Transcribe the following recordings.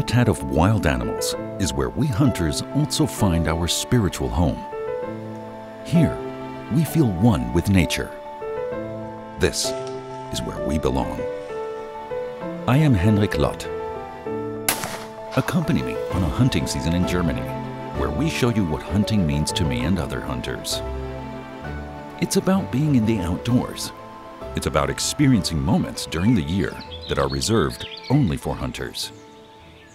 habitat of wild animals is where we hunters also find our spiritual home. Here, we feel one with nature. This is where we belong. I am Henrik Lott. Accompany me on a hunting season in Germany, where we show you what hunting means to me and other hunters. It's about being in the outdoors. It's about experiencing moments during the year that are reserved only for hunters.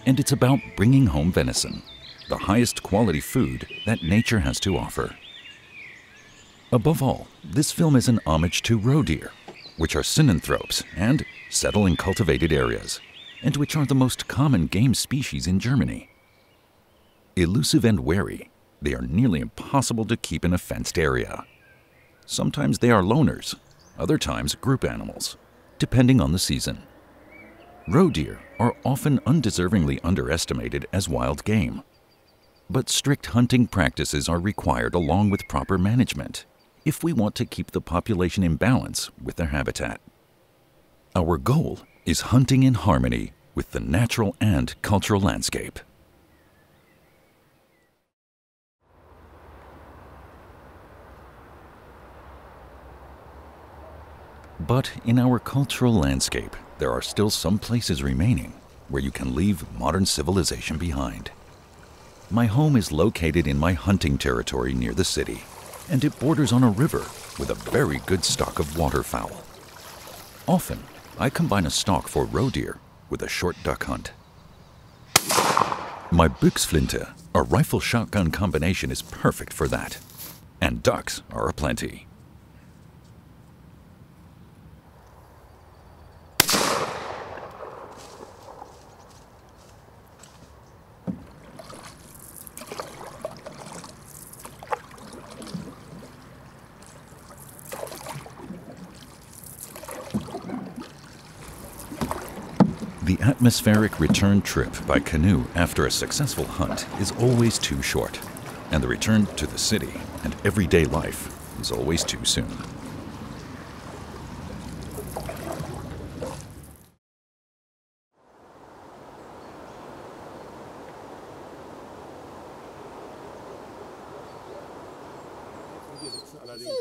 And it's about bringing home venison, the highest quality food that nature has to offer. Above all, this film is an homage to roe deer, which are synanthropes and settle in cultivated areas, and which are the most common game species in Germany. Elusive and wary, they are nearly impossible to keep in a fenced area. Sometimes they are loners, other times group animals, depending on the season. Roe deer are often undeservingly underestimated as wild game. But strict hunting practices are required along with proper management if we want to keep the population in balance with their habitat. Our goal is hunting in harmony with the natural and cultural landscape. But in our cultural landscape, there are still some places remaining where you can leave modern civilization behind. My home is located in my hunting territory near the city, and it borders on a river with a very good stock of waterfowl. Often, I combine a stalk for roe deer with a short duck hunt. My Büchsflinte, a rifle shotgun combination, is perfect for that, and ducks are aplenty. The atmospheric return trip by canoe after a successful hunt is always too short, and the return to the city and everyday life is always too soon.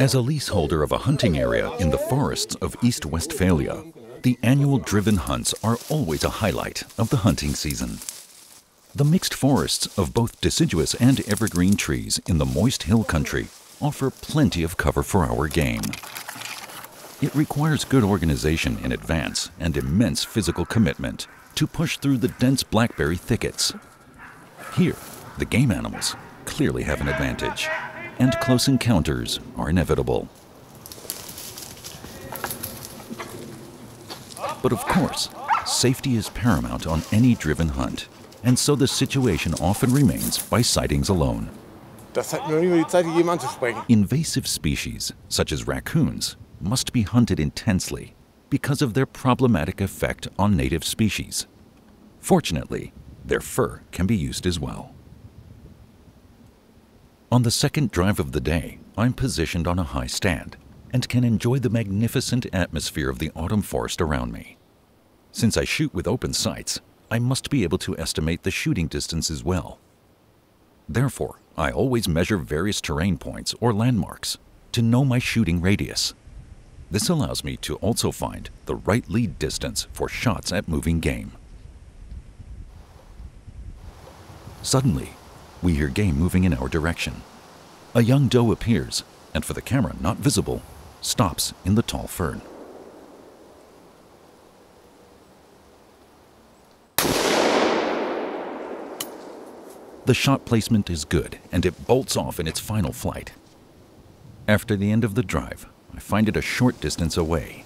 As a leaseholder of a hunting area in the forests of East Westphalia, the annual driven hunts are always a highlight of the hunting season. The mixed forests of both deciduous and evergreen trees in the moist hill country offer plenty of cover for our game. It requires good organization in advance and immense physical commitment to push through the dense blackberry thickets. Here, the game animals clearly have an advantage, and close encounters are inevitable. But of course, safety is paramount on any driven hunt, and so the situation often remains by sightings alone. Invasive species, such as raccoons, must be hunted intensely because of their problematic effect on native species. Fortunately, their fur can be used as well. On the second drive of the day, I'm positioned on a high stand and can enjoy the magnificent atmosphere of the autumn forest around me. Since I shoot with open sights, I must be able to estimate the shooting distance as well. Therefore, I always measure various terrain points or landmarks to know my shooting radius. This allows me to also find the right lead distance for shots at moving game. Suddenly, we hear game moving in our direction. A young doe appears, and for the camera not visible, stops in the tall fern. The shot placement is good, and it bolts off in its final flight. After the end of the drive, I find it a short distance away.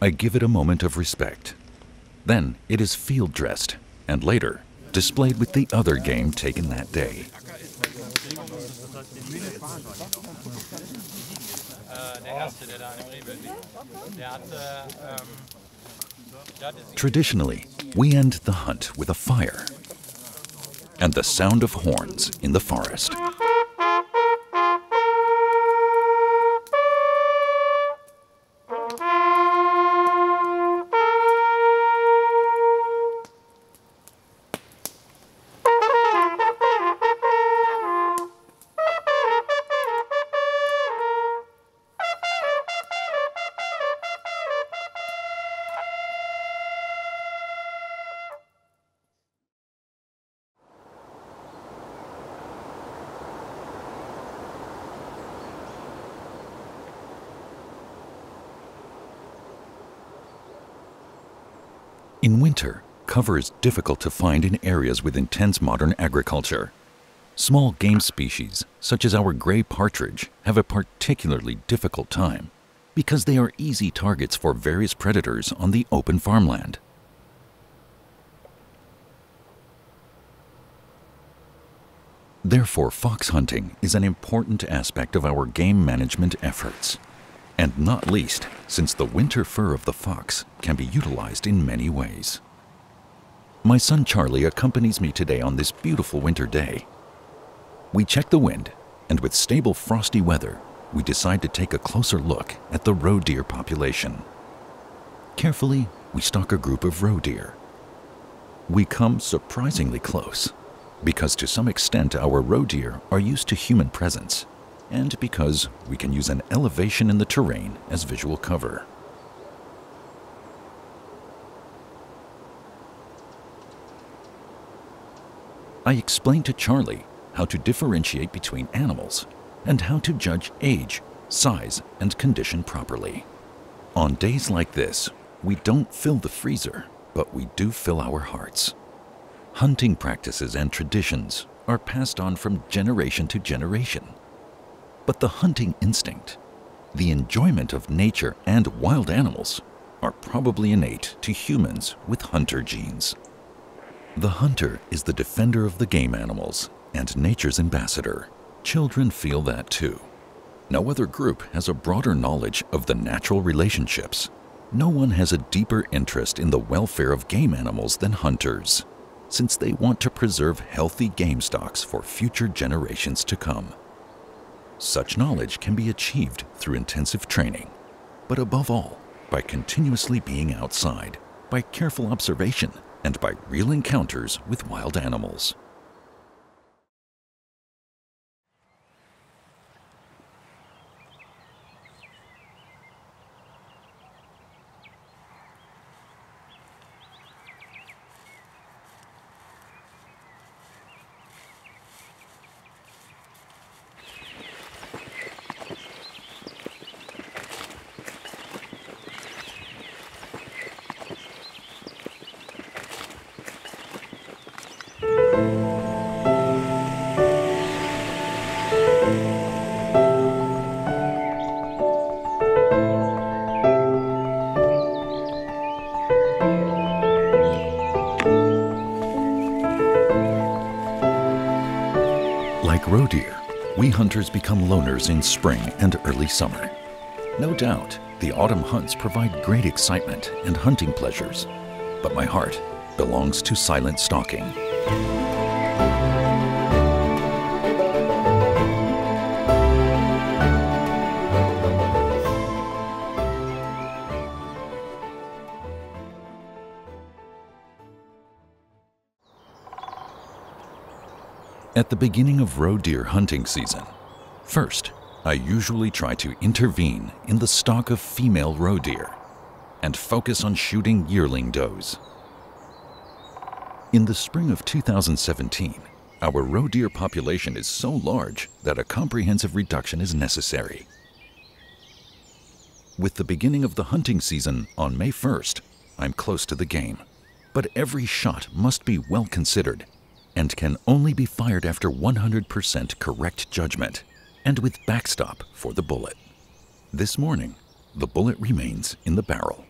I give it a moment of respect. Then it is field dressed, and later displayed with the other game taken that day. Traditionally, we end the hunt with a fire and the sound of horns in the forest. In winter, cover is difficult to find in areas with intense modern agriculture. Small game species, such as our gray partridge, have a particularly difficult time because they are easy targets for various predators on the open farmland. Therefore, fox hunting is an important aspect of our game management efforts. And not least, since the winter fur of the fox can be utilized in many ways. My son Charlie accompanies me today on this beautiful winter day. We check the wind, and with stable frosty weather, we decide to take a closer look at the roe deer population. Carefully, we stalk a group of roe deer. We come surprisingly close, because to some extent our roe deer are used to human presence, and because we can use an elevation in the terrain as visual cover. I explained to Charlie how to differentiate between animals and how to judge age, size, and condition properly. On days like this, we don't fill the freezer, but we do fill our hearts. Hunting practices and traditions are passed on from generation to generation. But the hunting instinct, the enjoyment of nature and wild animals, are probably innate to humans with hunter genes. The hunter is the defender of the game animals and nature's ambassador. Children feel that too. No other group has a broader knowledge of the natural relationships. No one has a deeper interest in the welfare of game animals than hunters, since they want to preserve healthy game stocks for future generations to come. Such knowledge can be achieved through intensive training, but above all, by continuously being outside, by careful observation, and by real encounters with wild animals. Like roe deer, we hunters become loners in spring and early summer. No doubt, the autumn hunts provide great excitement and hunting pleasures, but my heart belongs to silent stalking. At the beginning of roe deer hunting season, first, I usually try to intervene in the stalk of female roe deer and focus on shooting yearling does. In the spring of 2017, our roe deer population is so large that a comprehensive reduction is necessary. With the beginning of the hunting season on May 1st, I'm close to the game, but every shot must be well considered and can only be fired after 100% correct judgment and with backstop for the bullet. This morning, the bullet remains in the barrel.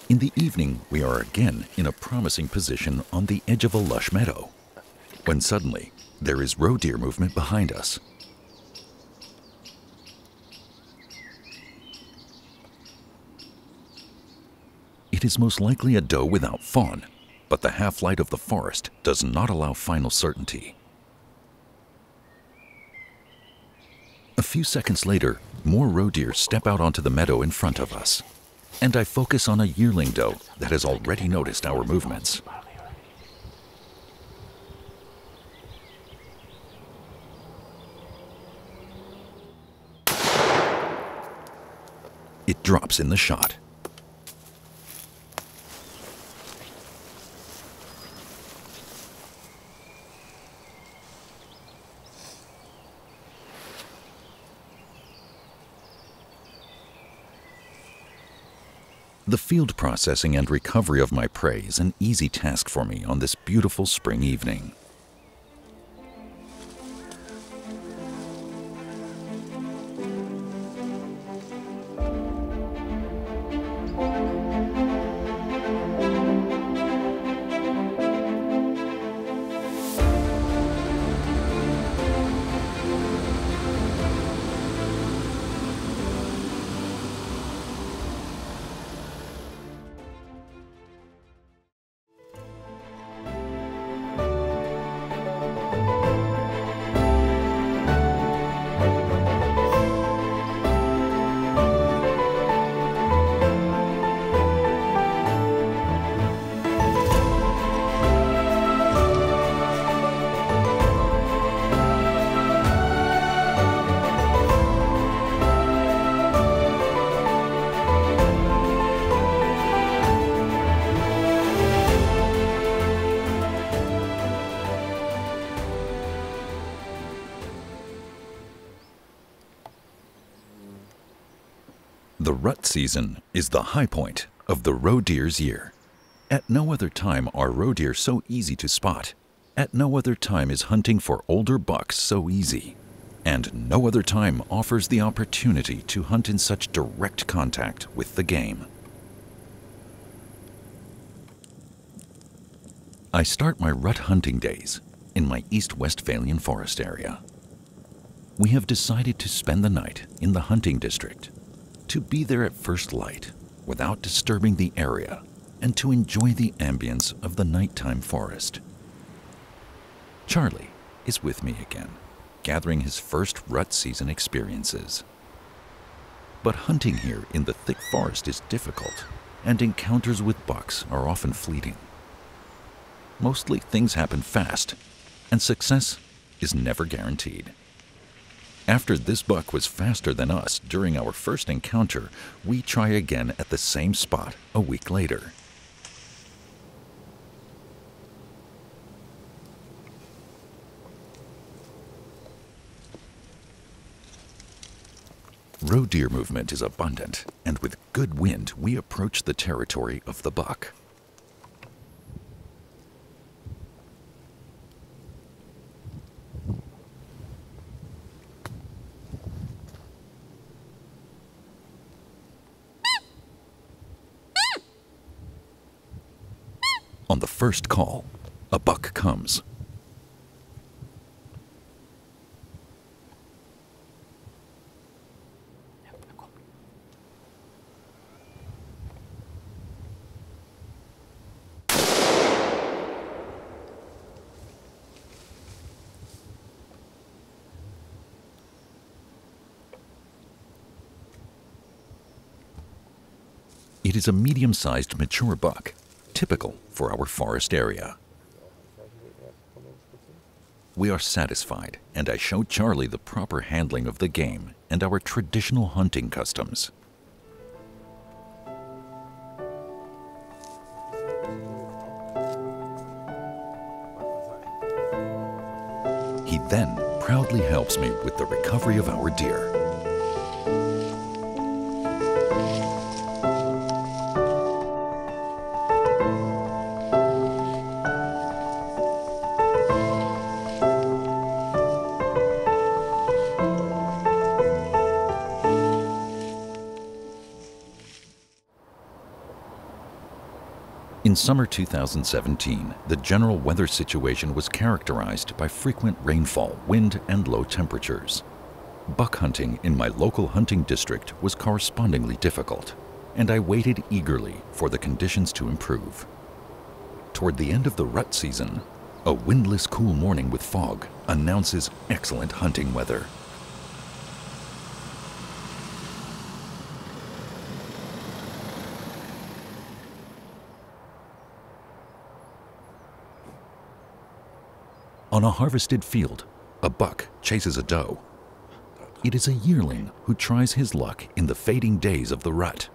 In the evening, we are again in a promising position on the edge of a lush meadow, when suddenly there is roe deer movement behind us. It is most likely a doe without fawn, but the half-light of the forest does not allow final certainty. A few seconds later, more roe deer step out onto the meadow in front of us, and I focus on a yearling doe that has already noticed our movements. It drops in the shot. The field processing and recovery of my prey is an easy task for me on this beautiful spring evening. The rut season is the high point of the roe deer's year. At no other time are roe deer so easy to spot. At no other time is hunting for older bucks so easy. And no other time offers the opportunity to hunt in such direct contact with the game. I start my rut hunting days in my East Westphalian forest area. We have decided to spend the night in the hunting district, to be there at first light without disturbing the area, and to enjoy the ambience of the nighttime forest. Charlie is with me again, gathering his first rut season experiences. But hunting here in the thick forest is difficult, and encounters with bucks are often fleeting. Mostly things happen fast, and success is never guaranteed. After this buck was faster than us during our first encounter, we try again at the same spot a week later. Roe deer movement is abundant, and with good wind, we approach the territory of the buck. On the first call, a buck comes. It is a medium-sized mature buck, typical for our forest area. We are satisfied, and I show Charlie the proper handling of the game and our traditional hunting customs. He then proudly helps me with the recovery of our deer. In summer 2017, the general weather situation was characterized by frequent rainfall, wind, and low temperatures. Buck hunting in my local hunting district was correspondingly difficult, and I waited eagerly for the conditions to improve. Toward the end of the rut season, a windless, cool morning with fog announces excellent hunting weather. On a harvested field, a buck chases a doe. It is a yearling who tries his luck in the fading days of the rut.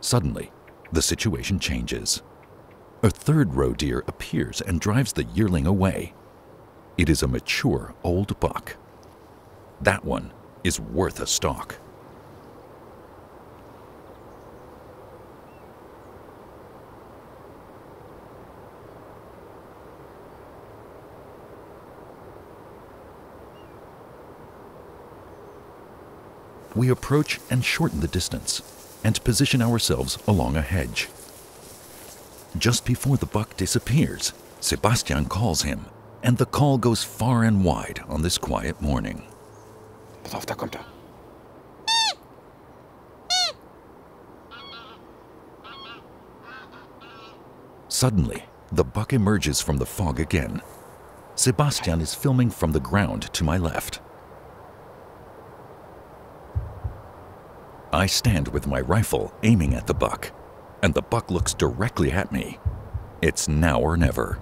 Suddenly, the situation changes. A third roe deer appears and drives the yearling away. It is a mature old buck. That one is worth a stalk. We approach and shorten the distance and position ourselves along a hedge. Just before the buck disappears, Sebastian calls him, and the call goes far and wide on this quiet morning. Pass auf, da kommt er. Suddenly, the buck emerges from the fog again. Sebastian is filming from the ground to my left. I stand with my rifle aiming at the buck, and the buck looks directly at me. It's now or never.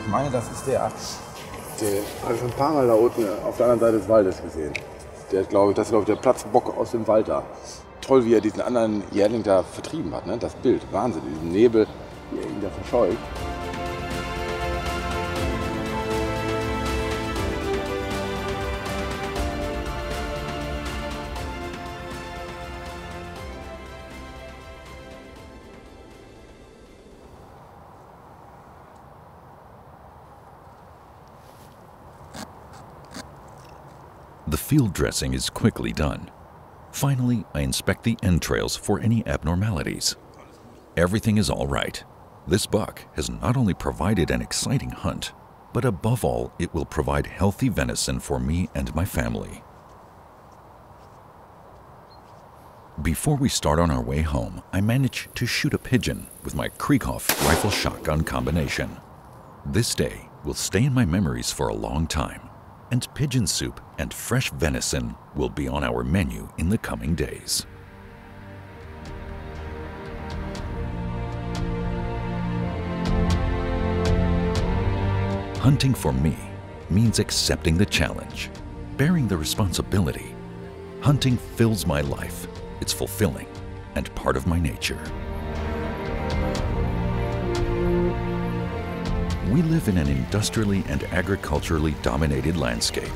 Ich meine, das ist der. Den habe ich schon ein paar Mal da unten auf der anderen Seite des Waldes gesehen. Das ist, glaube ich, der Platzbock aus dem Wald da. Toll, wie er diesen anderen Jährling da vertrieben hat, ne? Das Bild, Wahnsinn, diesen Nebel, wie er ihn da verscheucht. The field dressing is quickly done. Finally, I inspect the entrails for any abnormalities. Everything is all right. This buck has not only provided an exciting hunt, but above all, it will provide healthy venison for me and my family. Before we start on our way home, I manage to shoot a pigeon with my Krieghoff rifle shotgun combination. This day will stay in my memories for a long time, and pigeon soup and fresh venison will be on our menu in the coming days. Hunting for me means accepting the challenge, bearing the responsibility. Hunting fills my life. It's fulfilling and part of my nature. We live in an industrially and agriculturally dominated landscape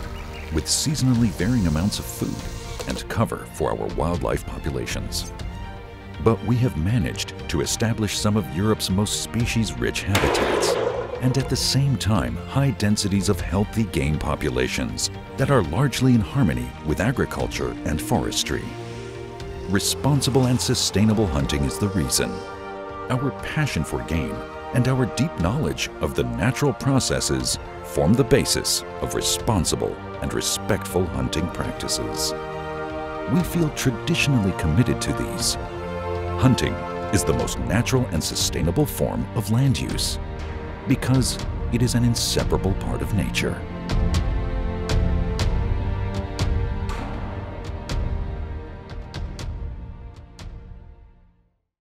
with seasonally varying amounts of food and cover for our wildlife populations. But we have managed to establish some of Europe's most species-rich habitats and at the same time high densities of healthy game populations that are largely in harmony with agriculture and forestry. Responsible and sustainable hunting is the reason. Our passion for game and our deep knowledge of the natural processes form the basis of responsible and respectful hunting practices. We feel traditionally committed to these. Hunting is the most natural and sustainable form of land use because it is an inseparable part of nature.